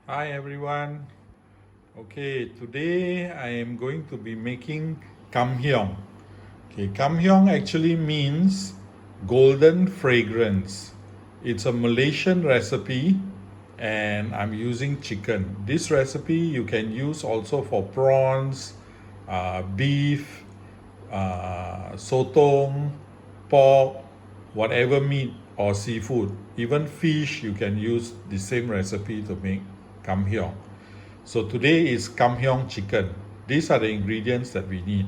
Hi everyone. Okay, today I am going to be making Kam Heong. Okay, Kam Heong actually means golden fragrance. It's a Malaysian recipe and I'm using chicken. This recipe you can use also for prawns, beef, sotong, pork, whatever meat or seafood. Even fish, you can use the same recipe to make Kam Heong. So today is Kam Heong Chicken. These are the ingredients that we need.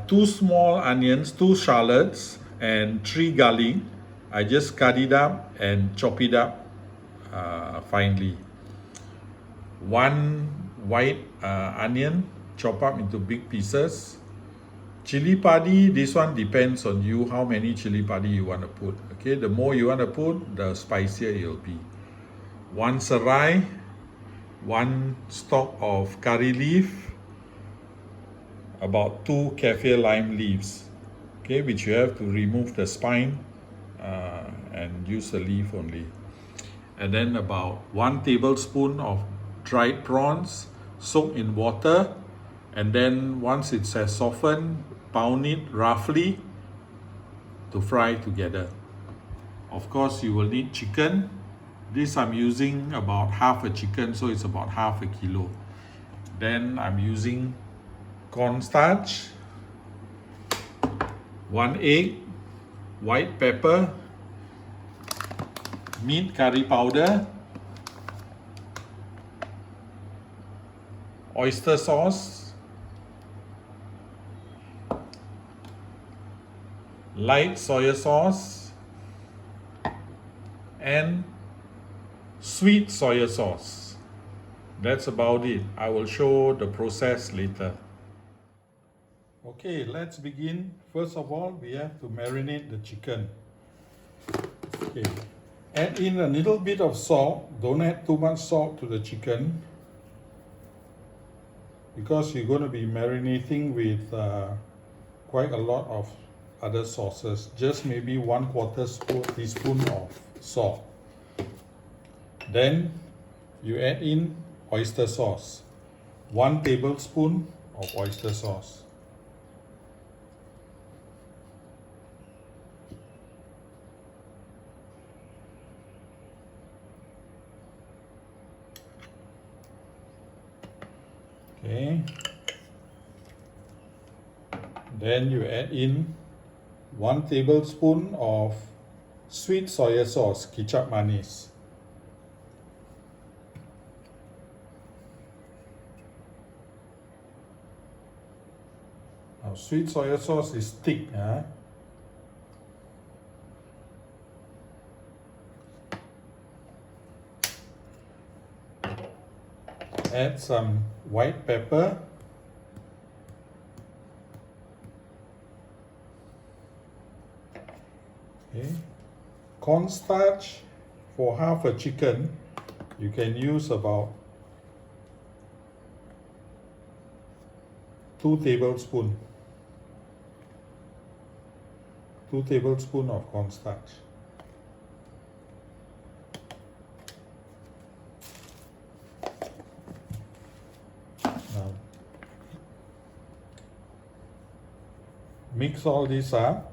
Two small onions, two shallots, and three garlic. I just cut it up and chop it up finely. One white onion, chop up into big pieces. Chilli Padi, this one depends on you how many Chilli Padi you want to put. Okay, the more you want to put, the spicier it'll be. One serai, one stalk of curry leaf, about two kaffir lime leaves, okay, which you have to remove the spine and use the leaf only. And then about 1 tablespoon of dried prawns soaked in water, and then once it has softened, pound it roughly to fry together. Of course, you will need chicken. This I'm using about half a chicken, so it's about half a kilo. Then I'm using cornstarch, 1 egg, white pepper, meat curry powder, oyster sauce, light soya sauce, and sweet soya sauce. That's about it. I will show the process later. Okay, let's begin. First of all, we have to marinate the chicken. Okay, add in a little bit of salt. Don't add too much salt to the chicken because you're going to be marinating with quite a lot of other sauces. Just maybe 1/4 teaspoon of salt. Then you add in oyster sauce. 1 tablespoon of oyster sauce. Okay. Then you add in 1 tablespoon of sweet soya sauce, Kicap manis. Now, sweet soya sauce is thick. Add some white pepper. Okay. Cornstarch for half a chicken, you can use about 2 tablespoons. 2 tablespoons of cornstarch. Now, mix all this up.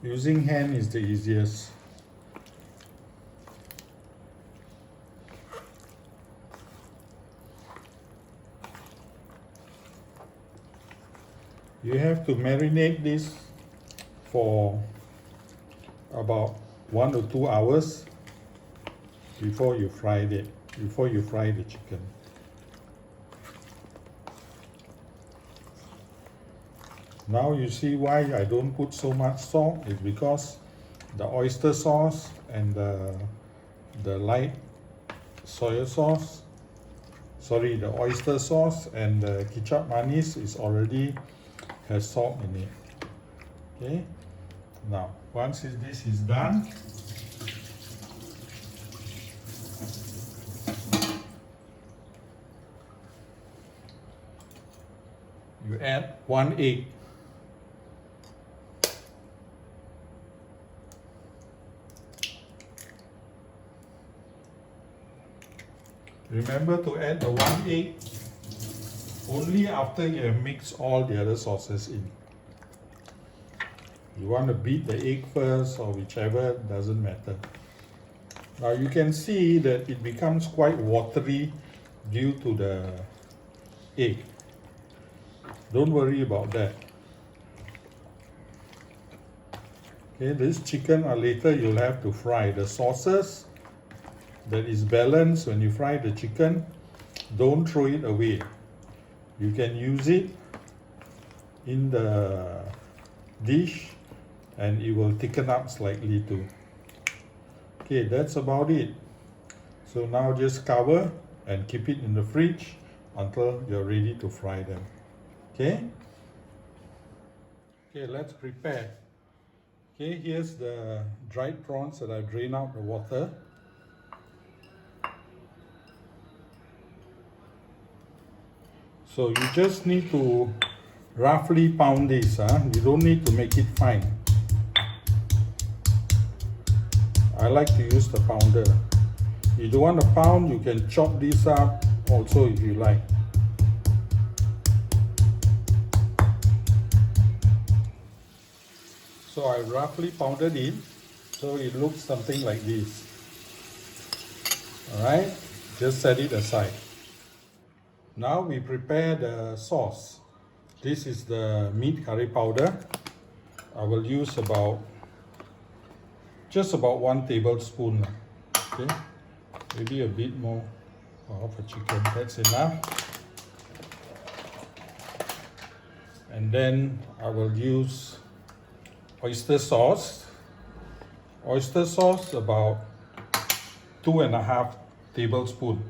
Using hand is the easiest. You have to marinate this for about 1 or 2 hours before you fry the chicken. Now you see why I don't put so much salt is because the oyster sauce and the light soya sauce, the oyster sauce and the kicap manis is already has salt in it. Okay. Now once this is done, you add 1 egg. Remember to add the 1 egg only after you have mixed all the other sauces in. You want to beat the egg first or whichever, doesn't matter. Now you can see that it becomes quite watery due to the egg. Don't worry about that. Okay, this chicken later you'll have to fry. The sauces that is balanced when you fry the chicken, don't throw it away. You can use it in the dish and it will thicken up slightly too. Okay, that's about it. So now just cover and keep it in the fridge until you're ready to fry them. Okay? Okay, let's prepare. Okay, here's the dried prawns that I've drained out the water. So you just need to roughly pound this. You don't need to make it fine. I like to use the pounder. If you don't want to pound, you can chop this up also if you like. So I roughly pounded it so it looks something like this. Alright, just set it aside. Now we prepare the sauce. This is the meat curry powder. I will use just about 1 tablespoon. Okay, maybe a bit more of a chicken. That's enough. And then I will use oyster sauce. Oyster sauce about 2.5 tablespoons.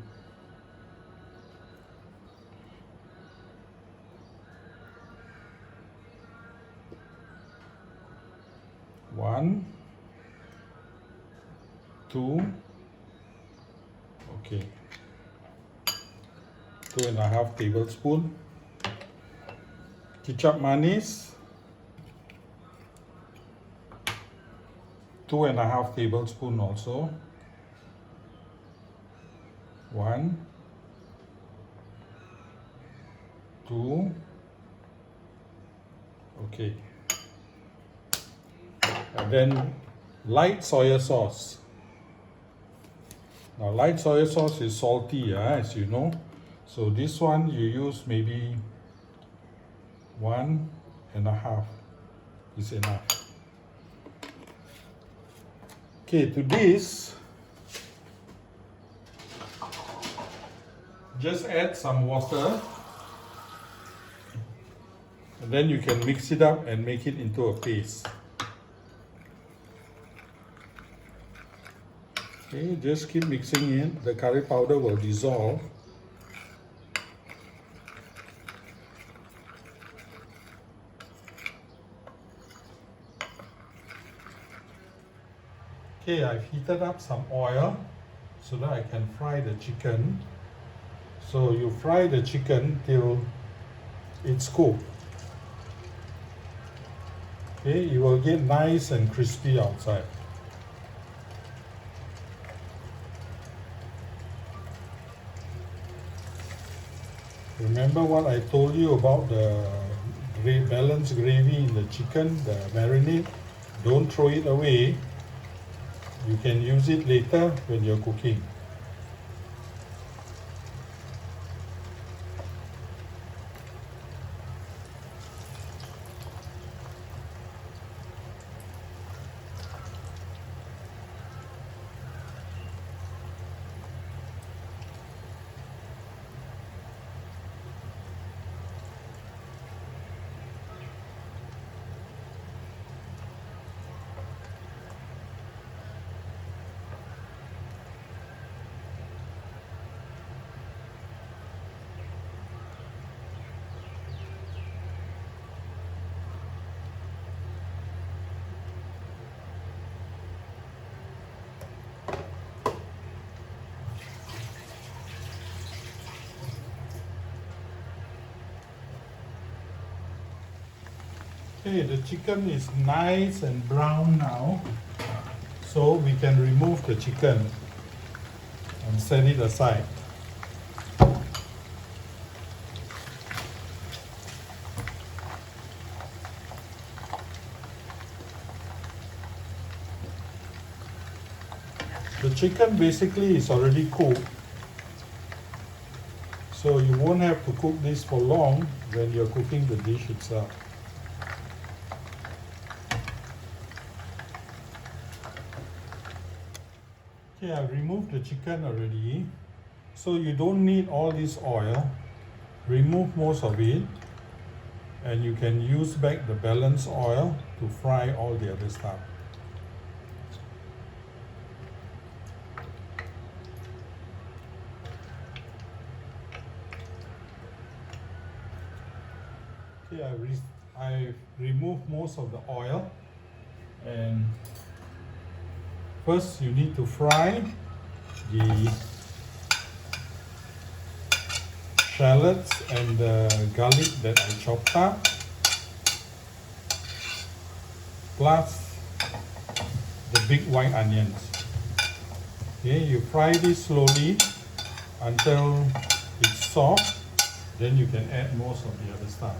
One, two, okay, 2.5 tablespoons. Kicap manis, 2.5 tablespoons also. 1, 2, okay. And then light soya sauce. Now light soya sauce is salty, as you know. So this one you use maybe 1.5 is enough. Okay, to this, just add some water. And then you can mix it up and make it into a paste. Okay, just keep mixing it. The curry powder will dissolve. Okay, I've heated up some oil so that I can fry the chicken. So you fry the chicken till it's cooked. Okay, it will get nice and crispy outside. Remember what I told you about the balanced gravy in the chicken, the marinade? Don't throw it away. You can use it later when you're cooking. Okay, the chicken is nice and brown now, so we can remove the chicken and set it aside. The chicken basically is already cooked, so you won't have to cook this for long when you're cooking the dish itself. Okay, I've removed the chicken already, so you don't need all this oil. Remove most of it, and you can use back the balance oil to fry all the other stuff. Okay, I've removed most of the oil, and first you need to fry the shallots and the garlic that I chopped up, plus the big white onions. Okay, you fry this slowly until it's soft, then you can add most of the other stuff.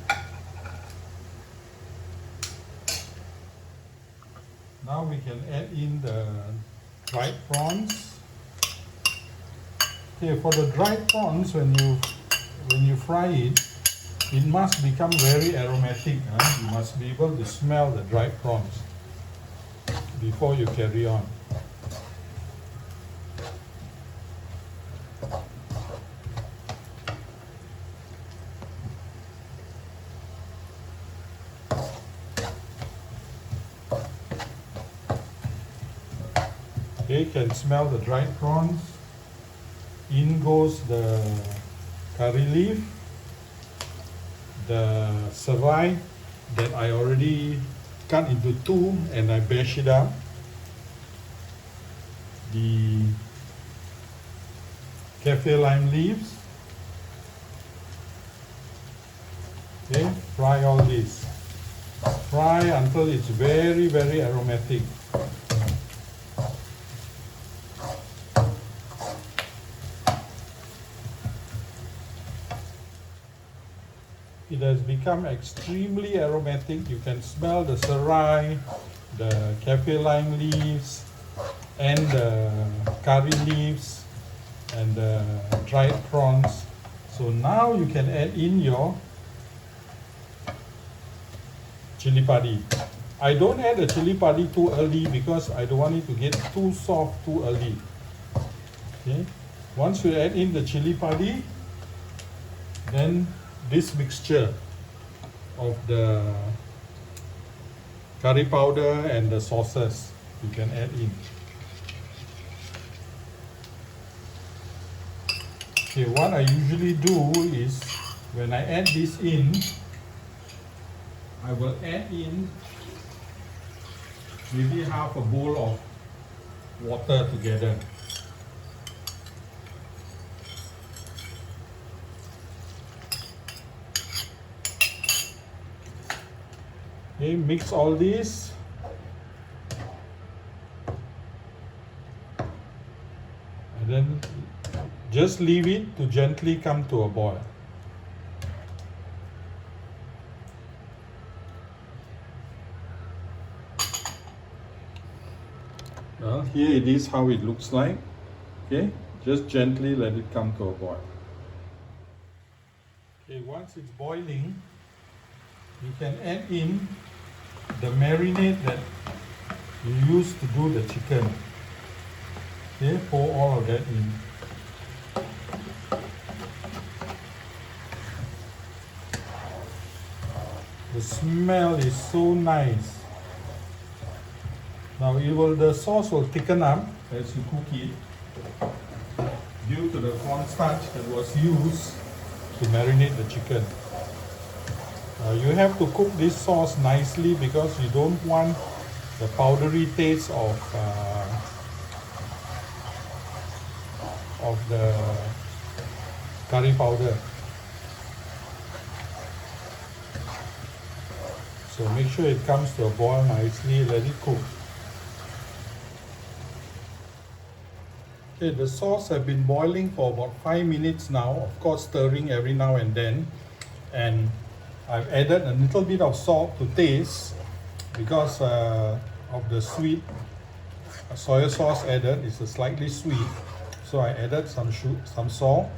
Now we can add in the dried prawns. Okay, for the dried prawns, when you fry it, it must become very aromatic. You must be able to smell the dried prawns before you carry on. Okay, can smell the dried prawns. In goes the curry leaf, the serai that I already cut into two and I bash it up, the kaffir lime leaves. Okay, fry all this. Fry until it's very, very aromatic. It has become extremely aromatic. You can smell the serai, the kaffir lime leaves, and the curry leaves, and the dried prawns. So now you can add in your chilli padi. I don't add the chilli padi too early because I don't want it to get too soft too early. Okay. Once you add in the chilli padi, then this mixture of the curry powder and the sauces you can add in. Okay, what I usually do is when I add this in, I will add in maybe half a bowl of water together. Okay, mix all this. And then just leave it to gently come to a boil. Well, here it is how it looks like. Okay, just gently let it come to a boil. Okay, once it's boiling, you can add in the marinade that you use to do the chicken. Okay, pour all of that in. The smell is so nice. Now the sauce will thicken up as you cook it due to the cornstarch that was used to marinate the chicken. You have to cook this sauce nicely because you don't want the powdery taste of the curry powder. So make sure it comes to a boil nicely, let it cook. Okay, the sauce has been boiling for about 5 minutes now, of course stirring every now and then. And I've added a little bit of salt to taste because of the sweet soy sauce added. It's a slightly sweet, so I added some salt,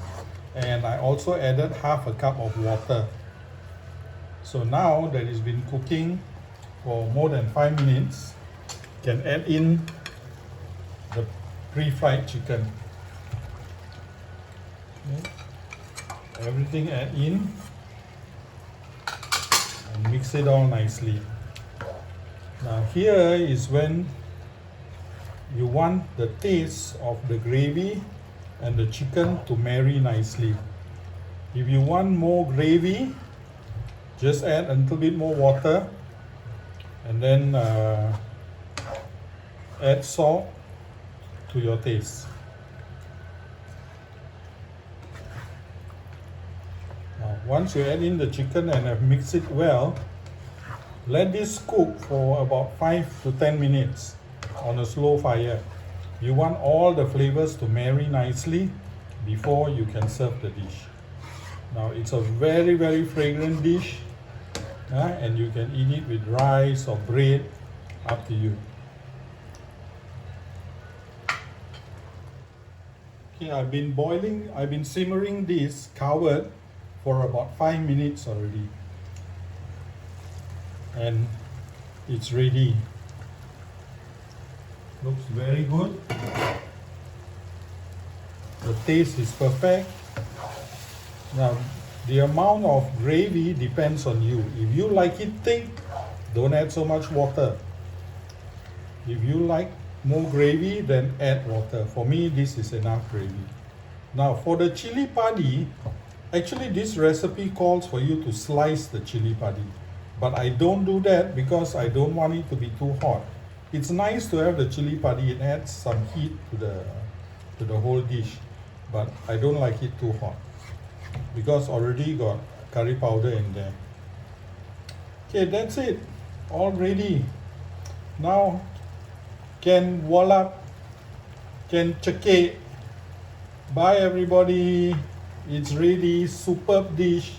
and I also added half a cup of water. So now that it's been cooking for more than 5 minutes, you can add in the pre-fried chicken. Okay. Everything add in and mix it all nicely. Now here is when you want the taste of the gravy and the chicken to marry nicely. If you want more gravy, just add a little bit more water, and then add salt to your taste. Now, once you add in the chicken and have mixed it well, let this cook for about 5 to 10 minutes on a slow fire. You want all the flavors to marry nicely before you can serve the dish. Now it's a very, very fragrant dish, and you can eat it with rice or bread, up to you. Okay, I've been simmering this covered for about 5 minutes already. And it's ready. Looks very good. The taste is perfect. Now, the amount of gravy depends on you. If you like it thick, don't add so much water. If you like more gravy, then add water. For me, this is enough gravy. Now, for the chili padi, actually this recipe calls for you to slice the chili padi. But I don't do that because I don't want it to be too hot. It's nice to have the chili padi. It adds some heat to the whole dish. But I don't like it too hot because already got curry powder in there. Okay, that's it. All ready. Now, can voila, can check. Bye everybody. It's ready. Superb dish.